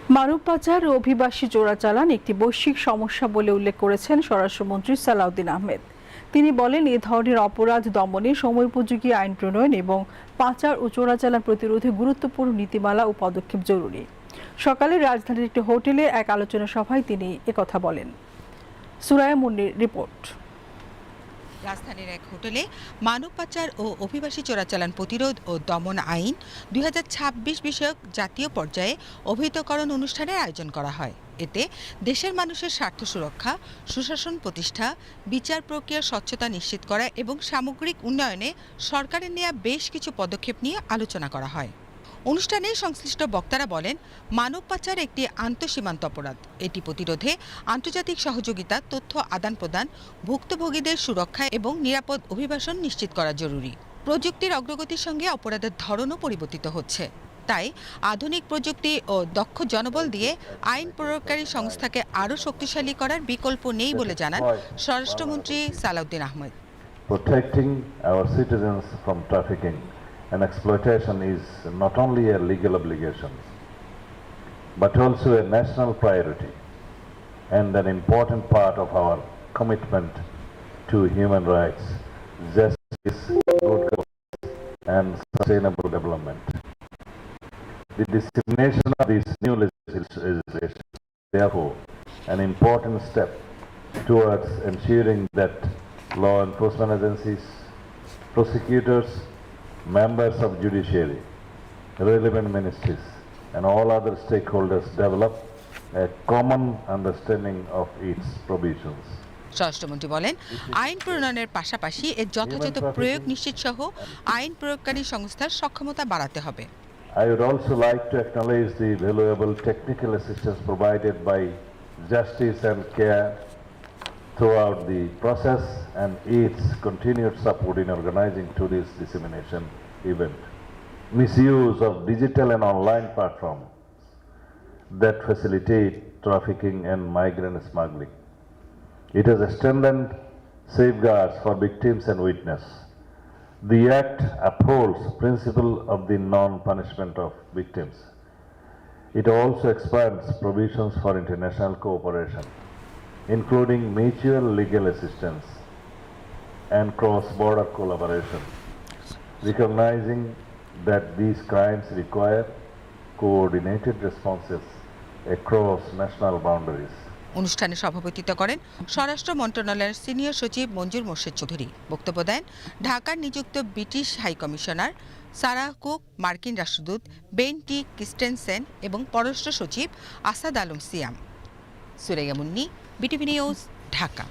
মানব পাচার ও অভিবাসী চোরাচালান একটি বৈশ্বিক সমস্যা বলে উল্লেখ করেছেন স্বরাষ্ট্রমন্ত্রী সালাউদ্দিন আহমেদ। তিনি বলেন, এ ধরনের অপরাধ দমনে সময়োপযোগী আইন প্রণয়ন এবং পাচার ও চোরাচালান প্রতিরোধে গুরুত্বপূর্ণ নীতিমালা ও পদক্ষেপ জরুরি। সকালে রাজধানীর একটি হোটেলে এক আলোচনা সভায় তিনি একথা বলেন। সুরায়া মুন্নির রিপোর্ট। রাজধানীর এক হোটেলে মানব পাচার ও অভিবাসী চোরাচালান প্রতিরোধ ও দমন আইন ২০২৬ বিষয়ক জাতীয় পর্যায়ে অভিহিতকরণ অনুষ্ঠানের আয়োজন করা হয়। এতে দেশের মানুষের স্বার্থ সুরক্ষা, সুশাসন প্রতিষ্ঠা, বিচার প্রক্রিয়ার স্বচ্ছতা নিশ্চিত করা এবং সামগ্রিক উন্নয়নে সরকারের নেওয়া বেশ কিছু পদক্ষেপ নিয়ে আলোচনা করা হয়। অনুষ্ঠানে সংশ্লিষ্ট বক্তারা বলেন, মানব পাচার একটি আন্তঃসীমান্ত অপরাধ। এটি প্রতিরোধে আন্তর্জাতিক সহযোগিতা, তথ্য আদান প্রদান, ভুক্তভোগীদের সুরক্ষা এবং নিরাপদ অভিবাসন নিশ্চিত করা জরুরি। প্রযুক্তির অগ্রগতির সঙ্গে অপরাধের ধরনও পরিবর্তিত হচ্ছে। তাই আধুনিক প্রযুক্তি ও দক্ষ জনবল দিয়ে আইন প্রয়োগকারী সংস্থাকে আরও শক্তিশালী করার বিকল্প নেই বলে জানান স্বরাষ্ট্রমন্ত্রী Salauddin Ahmed. Protecting our citizens from trafficking and exploitation is not only a legal obligation, but also a national priority and an important part of our commitment to human rights, justice, good governance, and sustainable development. The dissemination of this new legislation is therefore an important step towards ensuring that law enforcement agencies, prosecutors, members of judiciary, relevant ministries, and all other stakeholders develop a common understanding of its provisions. স্বরাষ্ট্রমন্ত্রী বলেন, আইন প্রণয়নের পাশাপাশি এর যথাযথ প্রয়োগ নিশ্চিত সহ আইন প্রয়োগকারী সংস্থার সক্ষমতা বাড়াতে হবে। I would also like to acknowledge the valuable technical assistance provided by Justice and Care throughout the process and its continued support in organizing today's dissemination event. Misuse of digital and online platforms that facilitate trafficking and migrant smuggling. It has strengthened safeguards for victims and witness. The Act upholds principle of the non-punishment of victims. It also expands provisions for international cooperation, including mutual legal assistance and cross-border collaboration, recognizing that these crimes require coordinated responses across national boundaries. অনুষ্ঠানে সভাপতিত্ব করেন স্বরাষ্ট্র মন্ত্রণালয়ের senior সচিব মঞ্জুর মোর্শেদ চৌধুরী। বক্তব্য দেন ঢাকার নিযুক্ত British high commissioner Sarah cook, মার্কিন রাষ্ট্রদূত বেন টি ক্রিস্টেনসেন এবং পররাষ্ট্র সচিব আসাদ আলম সিয়াম। Suraiya Munni, BTV news, Dhaka.